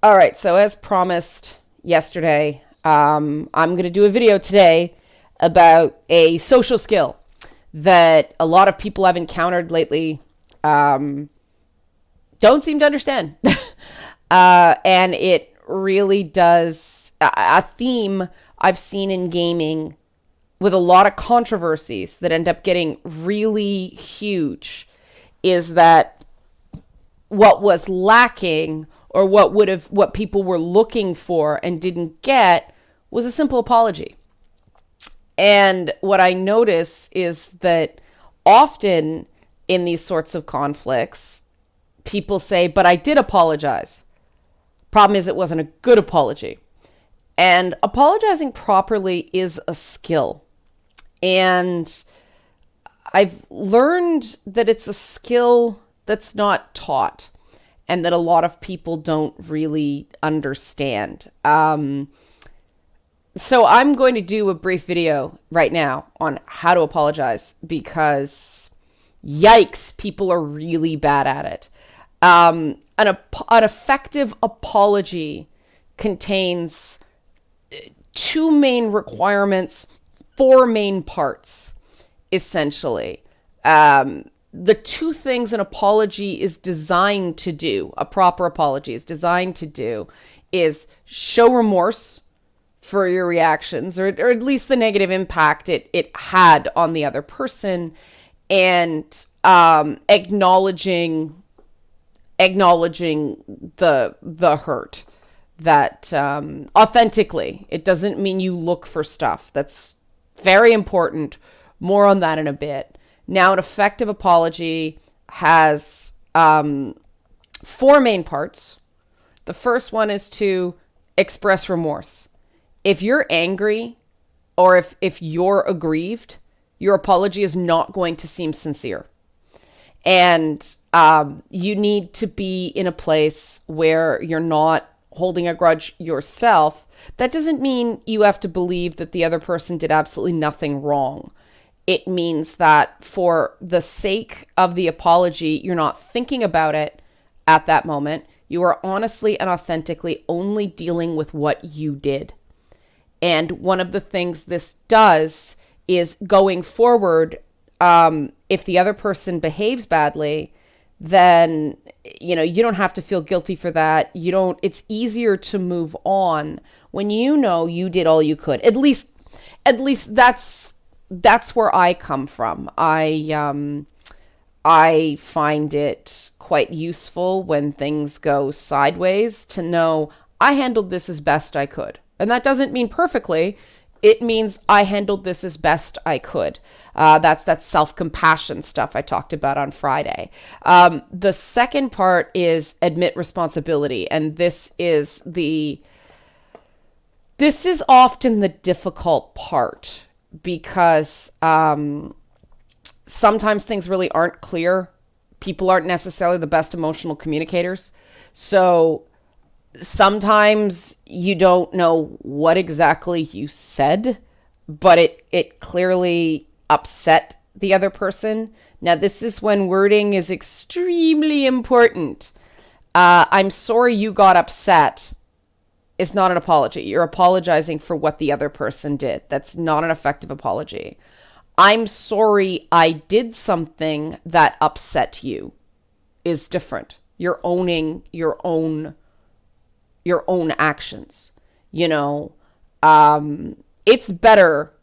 All right, so as promised yesterday, I'm going to do a video today about a social skill that a lot of people I've encountered lately don't seem to understand. And it really does a theme I've seen in gaming with a lot of controversies that end up getting really huge is that what was lacking or what people were looking for and didn't get was a simple apology. And what I notice is that often in these sorts of conflicts, people say, but I did apologize. Problem is, it wasn't a good apology. And apologizing properly is a skill. And I've learned that it's a skill that's not taught and that a lot of people don't really understand. So I'm going to do a brief video right now on how to apologize because yikes, people are really bad at it. An effective apology contains two main requirements, four main parts, essentially. The two things an apology is designed to do, a proper apology is designed to do, is show remorse for your reactions, or at least the negative impact it had on the other person, and acknowledging the hurt that authentically. It doesn't mean you look for stuff. That's very important. More on that in a bit. Now, an effective apology has four main parts. The first one is to express remorse. If you're angry or if you're aggrieved, your apology is not going to seem sincere. And you need to be in a place where you're not holding a grudge yourself. That doesn't mean you have to believe that the other person did absolutely nothing wrong. It means that for the sake of the apology, you're not thinking about it at that moment. You are honestly and authentically only dealing with what you did. And one of the things this does is going forward, if the other person behaves badly, then, you don't have to feel guilty for that. It's easier to move on when you know you did all you could. At least that's where I come from. I find it quite useful when things go sideways to know I handled this as best I could. And that doesn't mean perfectly. It means I handled this as best I could. That's that self-compassion stuff I talked about on Friday. The second part is admit responsibility. And this is often the difficult part because sometimes things really aren't clear. People aren't necessarily the best emotional communicators. So sometimes you don't know what exactly you said, but it clearly upset the other person. Now, this is when wording is extremely important. I'm sorry you got upset is not an apology. You're apologizing for what the other person did. That's not an effective apology. I'm sorry I did something that upset you is different. You're owning your own actions. It's better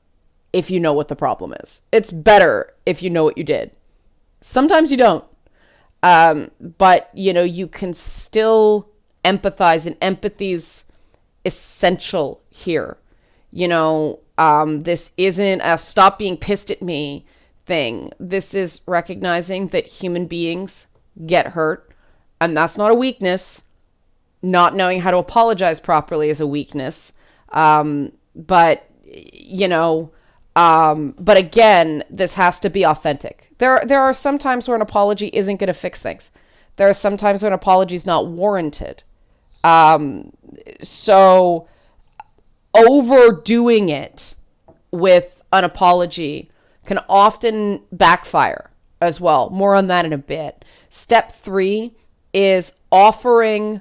if you know what the problem is. It's better if you know what you did. Sometimes you don't. But you can still empathize, and empathy's essential here. This isn't a stop being pissed at me thing. This is recognizing that human beings get hurt, and that's not a weakness. Not knowing how to apologize properly is a weakness. But again, this has to be authentic. There are some times where an apology isn't going to fix things. There are some times when an apology is not warranted. So overdoing it with an apology can often backfire as well. More on that in a bit. Step 3 is offering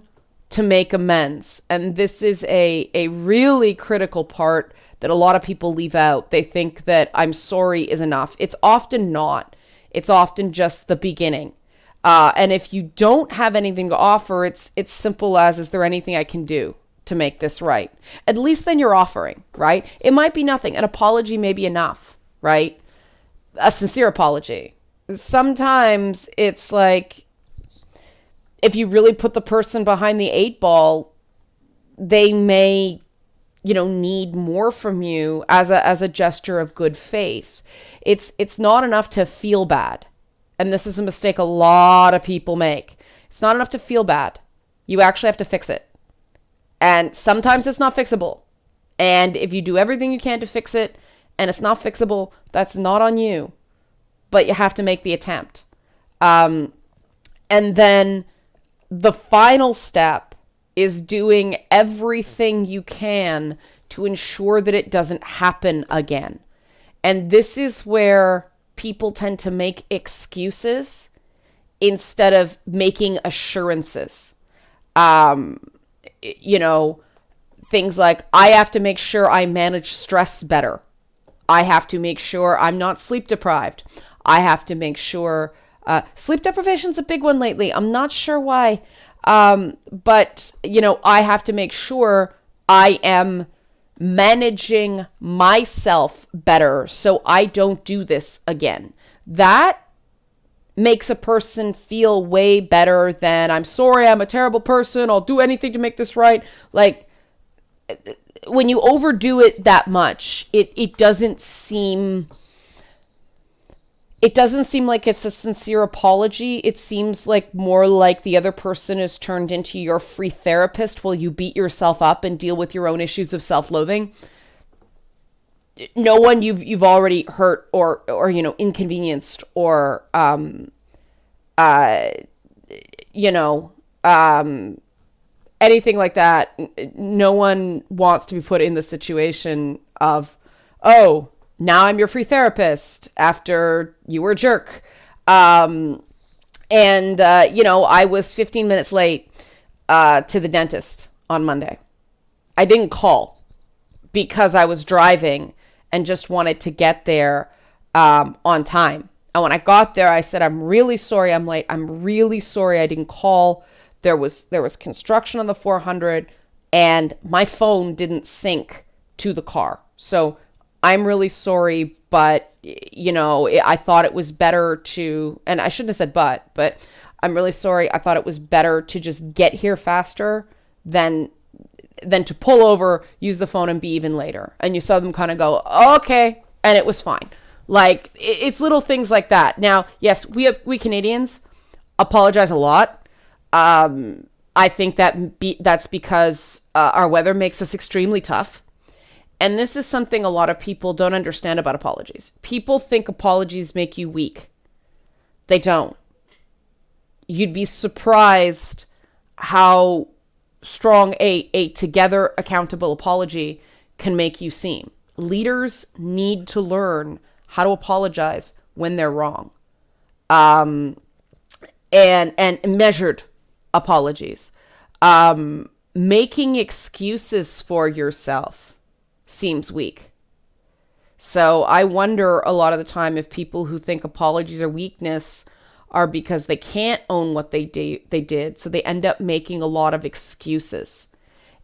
to make amends. And this is a really critical part that a lot of people leave out. They think that I'm sorry is enough. It's often not. It's often just the beginning. And if you don't have anything to offer, it's simple as, is there anything I can do to make this right? At least then you're offering, right? It might be nothing. An apology may be enough, right? A sincere apology. Sometimes it's like, if you really put the person behind the 8 ball, they may, need more from you as a gesture of good faith. It's not enough to feel bad. And this is a mistake a lot of people make. It's not enough to feel bad. You actually have to fix it. And sometimes it's not fixable. And if you do everything you can to fix it and it's not fixable, that's not on you. But you have to make the attempt. And then the final step is doing everything you can to ensure that it doesn't happen again. And this is where people tend to make excuses instead of making assurances. Things like, I have to make sure I manage stress better. I have to make sure I'm not sleep deprived. I have to make sure, sleep deprivation is a big one lately. I'm not sure why. But I have to make sure I am managing myself better so I don't do this again. That makes a person feel way better than, I'm sorry, I'm a terrible person, I'll do anything to make this right. Like, when you overdo it that much, it doesn't seem like it's a sincere apology. It seems like more like the other person is turned into your free therapist while you beat yourself up and deal with your own issues of self-loathing. No one you've already hurt or inconvenienced or anything like that. No one wants to be put in the situation of, oh, now I'm your free therapist after you were a jerk. I was 15 minutes late to the dentist on Monday. I didn't call because I was driving and just wanted to get there on time. And when I got there, I said, I'm really sorry I'm late. I'm really sorry I didn't call. There was construction on the 400 and my phone didn't sync to the car. So I'm really sorry, but, I thought it was better to, and I shouldn't have said but I'm really sorry. I thought it was better to just get here faster than to pull over, use the phone, and be even later. And you saw them kind of go, oh, okay, and it was fine. Like, it's little things like that. Now, yes, we Canadians apologize a lot. I think that's because our weather makes us extremely tough. And this is something a lot of people don't understand about apologies. People think apologies make you weak. They don't. You'd be surprised how strong a together accountable apology can make you seem. Leaders need to learn how to apologize when they're wrong. And measured apologies. Making excuses for yourself seems weak. So I wonder a lot of the time if people who think apologies are weakness are because they can't own what they did. So they end up making a lot of excuses.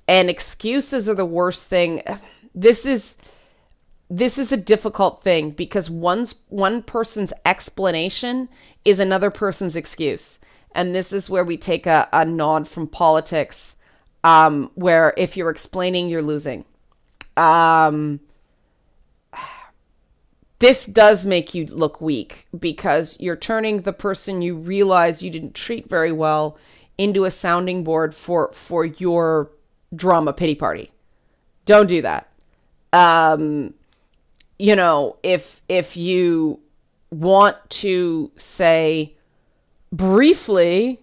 And excuses are the worst thing. This is a difficult thing because one person's explanation is another person's excuse. And this is where we take a nod from politics, where if you're explaining, you're losing. This does make you look weak because you're turning the person you realize you didn't treat very well into a sounding board for your drama pity party. Don't do that. If you want to say briefly,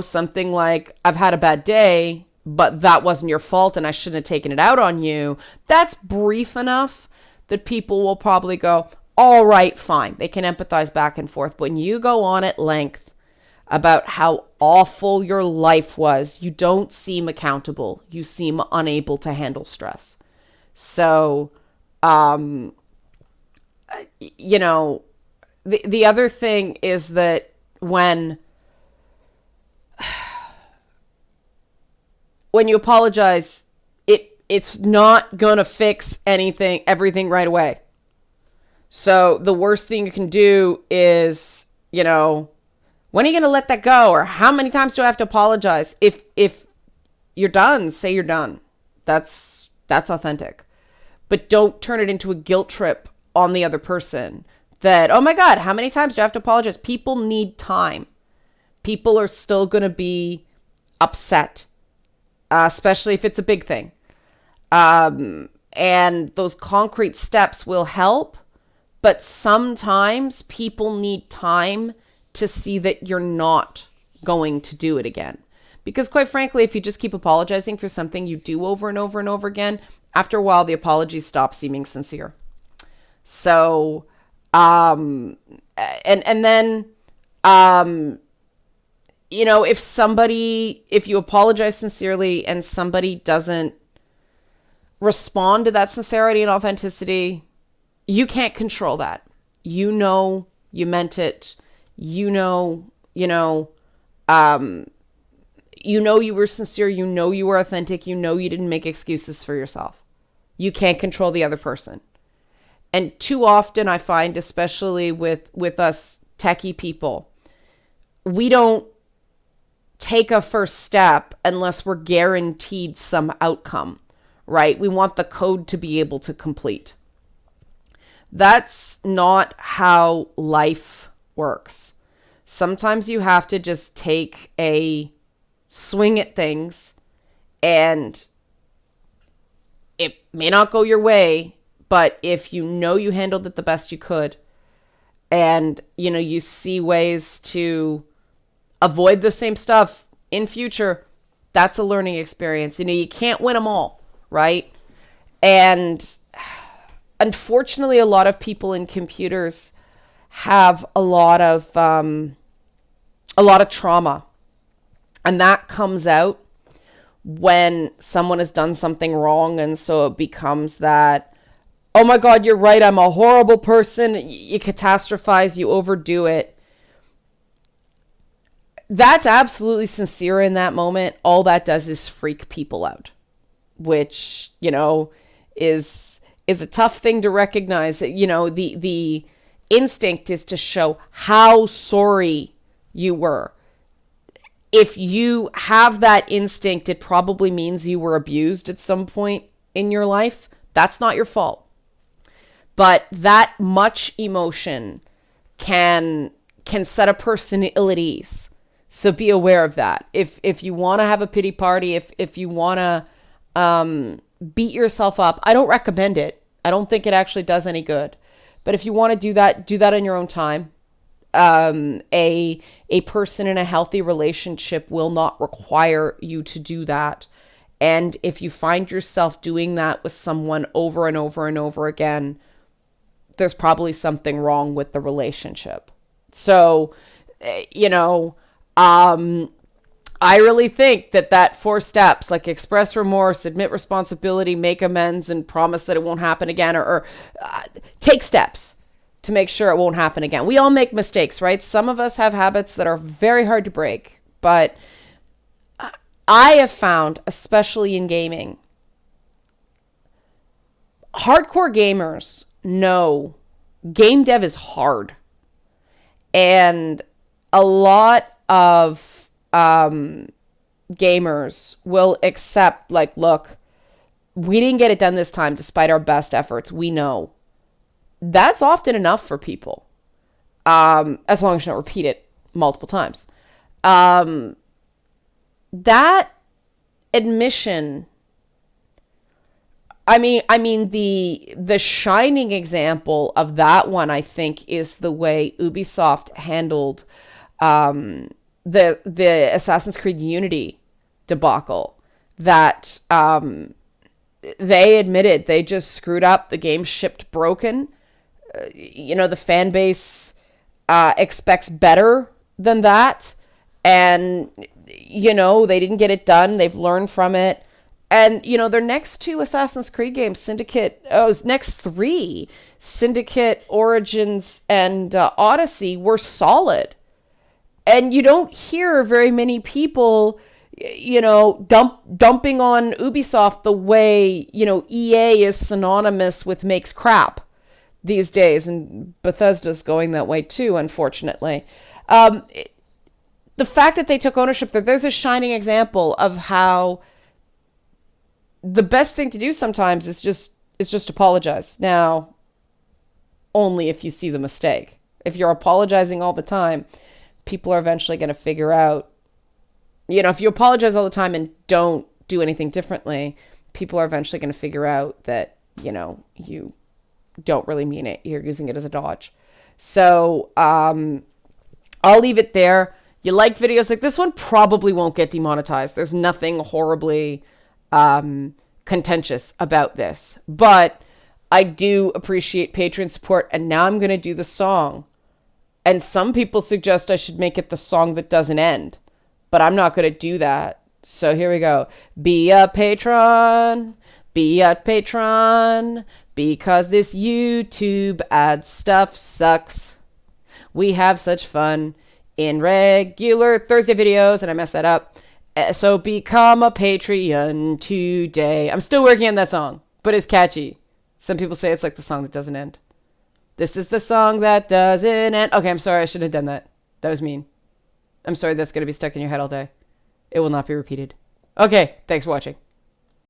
something like, I've had a bad day, but that wasn't your fault and I shouldn't have taken it out on you. That's brief enough that people will probably go, all right, fine. They can empathize back and forth. When you go on at length, about how awful your life was, you don't seem accountable. You seem unable to handle stress. So, you know, the other thing is that when you apologize, it's not gonna fix everything right away. So the worst thing you can do is, when are you gonna let that go? Or how many times do I have to apologize? If you're done, say you're done. That's authentic. But don't turn it into a guilt trip on the other person that, oh my God, how many times do I have to apologize? People need time. People are still gonna be upset, especially if it's a big thing. And those concrete steps will help, but sometimes people need time to see that you're not going to do it again. Because quite frankly, if you just keep apologizing for something you do over and over and over again, after a while, the apology stops seeming sincere. So, and then, if you apologize sincerely and somebody doesn't respond to that sincerity and authenticity, you can't control that. You meant it. You were sincere. You were authentic. You didn't make excuses for yourself. You can't control the other person. And too often I find, especially with us techie people, we don't take a first step unless we're guaranteed some outcome, right? We want the code to be able to complete. That's not how life works. Sometimes you have to just take a swing at things, and it may not go your way, but if you handled it the best you could, and you see ways to avoid the same stuff in future, that's a learning experience. You can't win them all, right? And unfortunately, a lot of people in computers have a lot of trauma, and that comes out when someone has done something wrong, and so it becomes that, oh my God, you're right, I'm a horrible person. You catastrophize, you overdo it. That's absolutely sincere in that moment. All that does is freak people out, which, is a tough thing to recognize. The instinct is to show how sorry you were. If you have that instinct, it probably means you were abused at some point in your life. That's not your fault. But that much emotion can set a person ill at ease. So be aware of that. If you want to have a pity party, if you want to beat yourself up, I don't recommend it. I don't think it actually does any good. But if you want to do that in your own time. A person in a healthy relationship will not require you to do that. And if you find yourself doing that with someone over and over and over again, there's probably something wrong with the relationship. So, I really think that 4 steps, like express remorse, admit responsibility, make amends, and promise that it won't happen again, or take steps to make sure it won't happen again. We all make mistakes, right? Some of us have habits that are very hard to break, but I have found, especially in gaming, hardcore gamers know game dev is hard. And a lot of gamers will accept, like, look, we didn't get it done this time despite our best efforts. We know. That's often enough for people, as long as you don't repeat it multiple times. That admission, I mean, the shining example of that one, I think, is the way Ubisoft handled the Assassin's Creed Unity debacle. That they admitted they just screwed up. The game shipped broken. The fan base expects better than that. And, they didn't get it done. They've learned from it. And, their next two Assassin's Creed games, next three, Syndicate, Origins, and Odyssey, were solid. And you don't hear very many people, dumping on Ubisoft the way, EA is synonymous with makes crap these days. And Bethesda's going that way too, unfortunately. The fact that they took ownership, there's a shining example of how the best thing to do sometimes is just apologize. Now, only if you see the mistake. If you're apologizing all the time, people are eventually going to figure out, if you apologize all the time and don't do anything differently, people are eventually going to figure out that, you don't really mean it. You're using it as a dodge. So, I'll leave it there. You like videos like this one, probably won't get demonetized. There's nothing horribly contentious about this. But I do appreciate Patreon support, and now I'm going to do the song. And some people suggest I should make it the song that doesn't end. But I'm not going to do that. So here we go. Be a patron. Be a patron. Because this YouTube ad stuff sucks. We have such fun in regular Thursday videos, and I messed that up. So become a Patreon today. I'm still working on that song, but it's catchy. Some people say it's like the song that doesn't end. This is the song that doesn't end. Okay, I'm sorry. I shouldn't have done that. That was mean. I'm sorry that's going to be stuck in your head all day. It will not be repeated. Okay, thanks for watching.